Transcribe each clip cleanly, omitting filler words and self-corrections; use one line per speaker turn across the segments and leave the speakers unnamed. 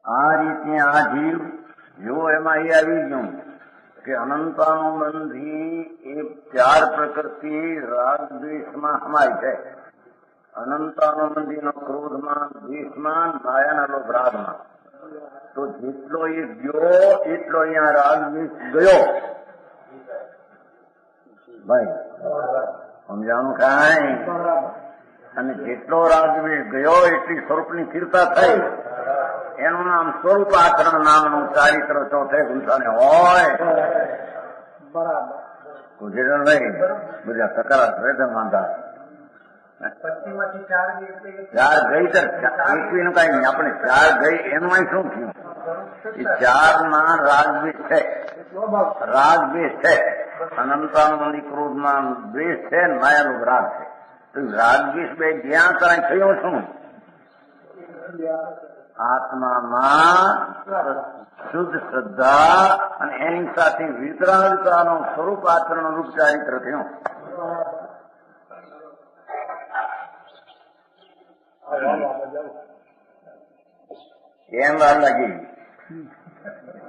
આ રીતે આ જીવ જો એમાં એ આવી ગયું કે અનંતાનુબંધી એ ચાર પ્રકૃતિ રાગ દ્વેષમાં સમાય છે. અનંતાનુબંધીનો ક્રોધમાં, દ્વેષમાં, માયાના લોભ રાગમાં. તો જેટલો એ ગયો એટલો અહીંયા રાગ દ્વેષ ગયો. ભાઈ સમજાણું કાંઈ? અને જેટલો રાગ દ્વેષ ગયો એટલી સ્વરૂપની સ્થિરતા થઈ. એનું નામ સ્વરૂપ આચરણ નામનું ચારિત્ર ચોથે ગુંઠાને હોય.
બરાબર.
ગુજરાત નહીં બધા સકારા પ્રયત્ન માંધા ચાર ગઈ તો એકવીનું કઈ નહીં. આપણે ચાર ગઈ એનું અહીં શું થયું? એ ચારમાં રાગદ્વેષ છે, રાગદ્વેષ છે. અનંતાનુબંધી ક્રોધમાં દ્વેષ છે, માયાનું રાગ છે. તો રાગદ્વેષ બે જ્યાં ત્યાં થયો શું? આત્મામાં શુદ્ધ શ્રદ્ધા અને એની સાથે વિતરાગતાનો સ્વરૂપ આચરણ રૂપ ચારિત્ર થયું. કેમ વાર લાગી?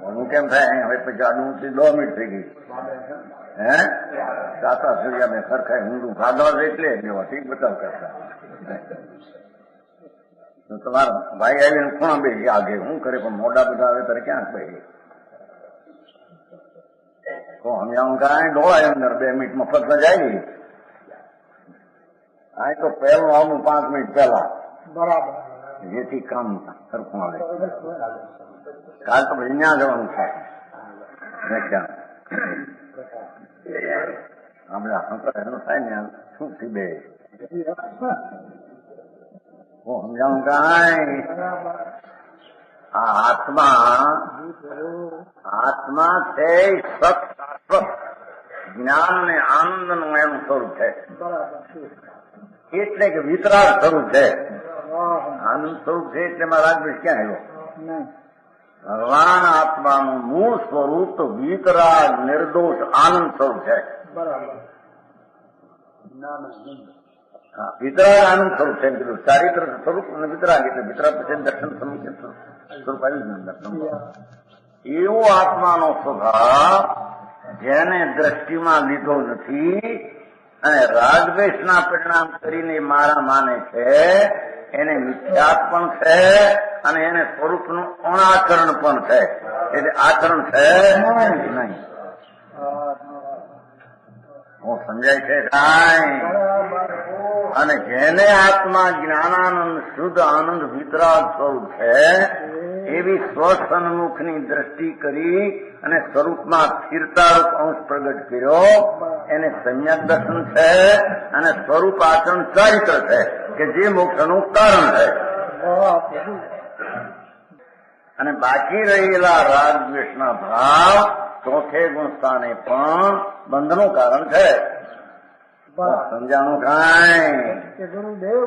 હું કેમ થાય? હવે પછી આડું 2 મિનિટ થઈ ગઈ. હે સાતા સૂર્યા મેં સરખાય ઊંડું ભાગવા એટલે ઠીક બતાવ કરતા. તમારા ભાઈ આવીને ખૂણા બેસી આગે શું કરે? પણ મોડા બધા આવે ત્યારે ક્યાં બેસી? તો સમજાવું કાંઈ ડોળાય અંદર 2 મિનિટ મફતમાં જાય. આ તો પહેલું આવું 5 મિનિટ પહેલા
બરાબર,
જેથી કામ સરખું આવે. કાલ તો પછી ત્યાં જવાનું છે. આપણે એનું થાય ને શું થી બે સમજાવું કાંઈ? આ આત્મા છે સત જ્ઞાન ને આનંદ નું એનું સ્વરૂપ છે. એટલે કે વિતરાગ સ્વરૂપ છે. આનંદ સ્વરૂપ છે એટલે એમાં રાગદ્વેષ ક્યાં આવ્યો? ભગવાન આત્માનું મૂળ સ્વરૂપ તો વિતરાગ નિર્દોષ આનંદ સ્વરૂપ છે. વિતરાગ આનંદ સ્વરૂપ છે. ચારિત્ર સ્વરૂપ અને વિતરાગ એટલે વિતરાગ પછી દર્શન સ્વરૂપ આવ્યું. દર્શન એવો આત્માનો સ્વભાવ જેને દ્રષ્ટિમાં લીધો નથી અને રાગદ્વેષના પરિણામ કરીને મારા માને છે, એને મિથ્યાત પણ છે અને એને સ્વરૂપનું અણાચરણ પણ છે. એટલે આચરણ છે નહીં. હું સમજાય છે કાંઈ? અને જેને આત્મા જ્ઞાનાનંદ શુદ્ધ આનંદ વિતરાગ સ્વરૂપ છે એવી સ્વસન્મુખની દ્રષ્ટિ કરી અને સ્વરૂપમાં સ્થિરતારૂપ અંશ પ્રગટ કર્યો, એને સમ્યક દર્શન છે અને સ્વરૂપ આચરણ ચારિત્ર છે કે જે મોક્ષનું કારણ છે. અને બાકી રહેલા રાગ દ્વેષના ભાવ ચોથે ગુણસ્થાને પણ બંધનું કારણ છે. સમજાણું કાંઈ?
ગુરુદેવ